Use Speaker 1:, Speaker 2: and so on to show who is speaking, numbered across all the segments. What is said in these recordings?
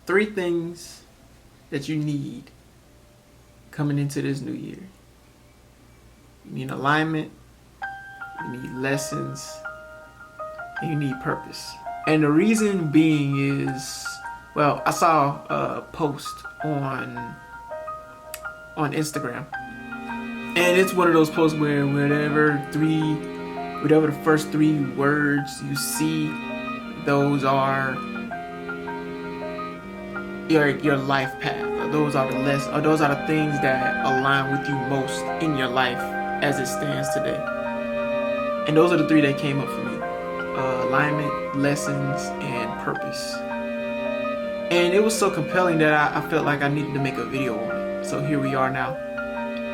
Speaker 1: Three things that you need coming into this new year. You need alignment, you need lessons, and you need purpose. And the reason being is, well, I saw a post on Instagram, and it's one of those posts where whatever the first three words you see, those are your life path. Those are those are the things that align with you most in your life as it stands today. And those are the three that came up for me: alignment, lessons, and purpose. And it was so compelling that I felt like I needed to make a video on it. So here we are now.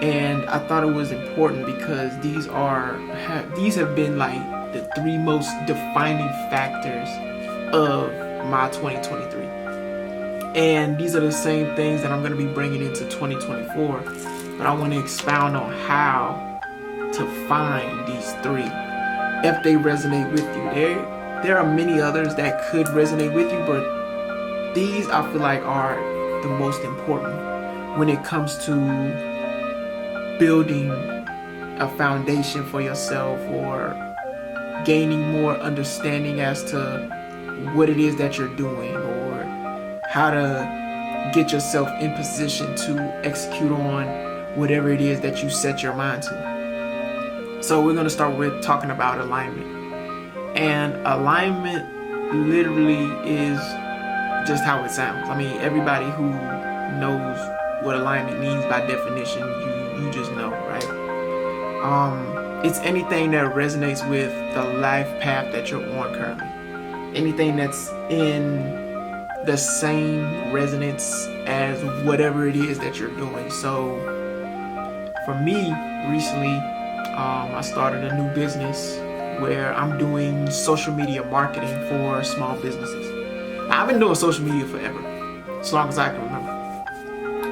Speaker 1: And I thought it was important because these have been like the three most defining factors of my 2023. And these are the same things that I'm going to be bringing into 2024. But I want to expound on how to find these three, if they resonate with you. There are many others that could resonate with you, but these I feel like are the most important when it comes to building a foundation for yourself or gaining more understanding as to what it is that you're doing, or how to get yourself in position to execute on whatever it is that you set your mind to. So we're going to start with talking about alignment. And alignment literally is just how it sounds. I mean, everybody who knows what alignment means by definition, you just know, right? It's anything that resonates with the life path that you're on currently. Anything that's in the same resonance as whatever it is that you're doing. So for me, recently, I started a new business where I'm doing social media marketing for small businesses. Now, I've been doing social media forever, as long as I can remember.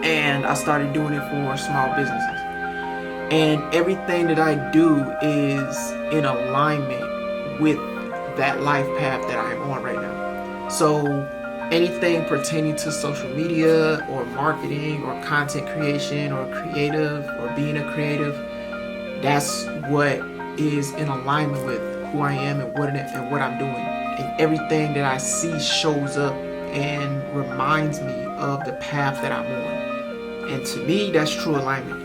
Speaker 1: And I started doing it for small businesses. And everything that I do is in alignment with that life path that I'm on right now. So anything pertaining to social media or marketing or content creation or creative or being a creative, that's what is in alignment with who I am and what I'm doing. And everything that I see shows up and reminds me of the path that I'm on. And to me, that's true alignment.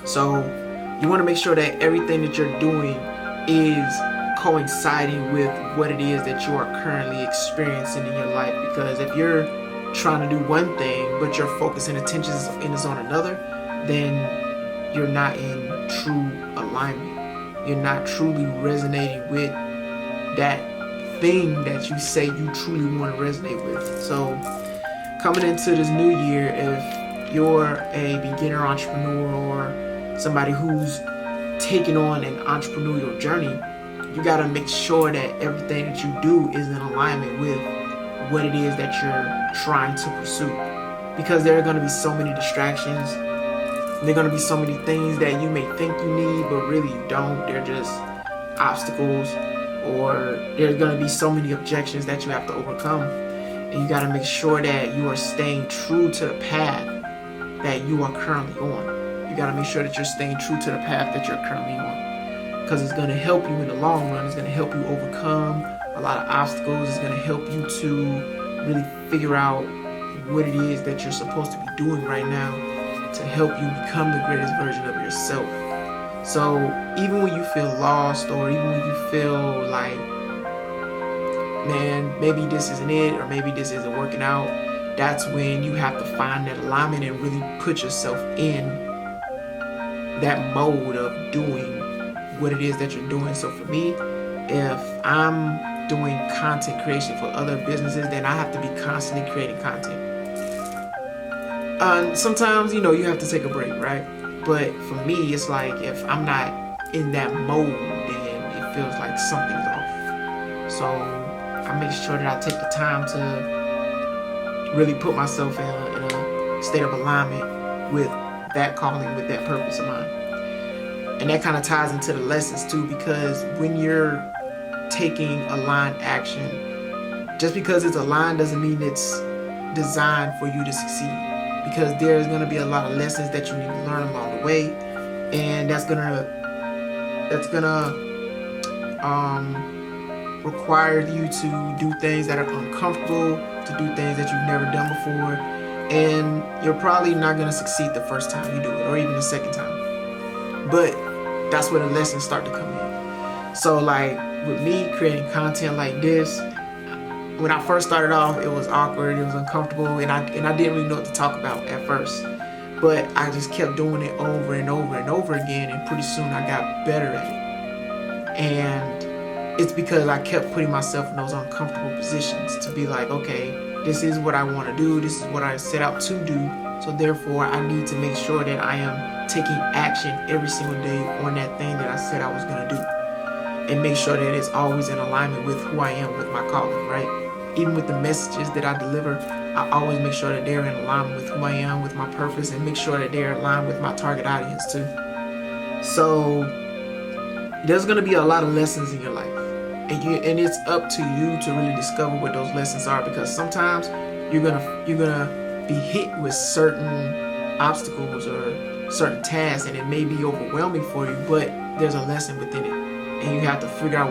Speaker 1: So you want to make sure that everything that you're doing is coinciding with what it is that you are currently experiencing in your life. Because if you're trying to do one thing but your focus and attention is on another, then you're not in true alignment. You're not truly resonating with that thing that you say you truly want to resonate with. So coming into this new year, if you're a beginner entrepreneur or somebody who's taking on an entrepreneurial journey, you got to make sure that everything that you do is in alignment with what it is that you're trying to pursue. Because there are going to be so many distractions. There are going to be so many things that you may think you need, but really you don't. They're just obstacles, or there's going to be so many objections that you have to overcome. And you got to make sure that you are staying true to the path that you are currently on. You got to make sure that you're staying true to the path that you're currently on. Because it's going to help you in the long run. It's going to help you overcome a lot of obstacles. It's going to help you to really figure out what it is that you're supposed to be doing right now to help you become the greatest version of yourself. So even when you feel lost, or even when you feel like, man, maybe this isn't it, or maybe this isn't working out, that's when you have to find that alignment and really put yourself in that mode of doing what it is that you're doing. So for me, if I'm doing content creation for other businesses, then I have to be constantly creating content. Sometimes, you have to take a break, right? But for me, it's like if I'm not in that mode, then it feels like something's off. So I make sure that I take the time to really put myself in a state of alignment with that calling, with that purpose of mine. And that kind of ties into the lessons too, because when you're taking aligned action, just because it's aligned doesn't mean it's designed for you to succeed, because there's going to be a lot of lessons that you need to learn along the way, and that's gonna require you to do things that are uncomfortable, to do things that you've never done before, and you're probably not going to succeed the first time you do it, or even the second time. But that's where the lessons start to come in. So like with me creating content like this, when I first started off, it was awkward, it was uncomfortable, and I didn't really know what to talk about at first. But I just kept doing it over and over and over again, and pretty soon I got better at it. And it's because I kept putting myself in those uncomfortable positions to be like, okay, this is what I want to do, this is what I set out to do, so therefore I need to make sure that I am taking action every single day on that thing that I said I was going to do, and make sure that it's always in alignment with who I am, with my calling, right? Even with the messages that I deliver, I always make sure that they're in alignment with who I am, with my purpose, and make sure that they're aligned with my target audience too. So there's going to be a lot of lessons in your life, and it's up to you to really discover what those lessons are, because sometimes you're gonna be hit with certain obstacles or certain tasks, and it may be overwhelming for you, but there's a lesson within it, and you have to figure out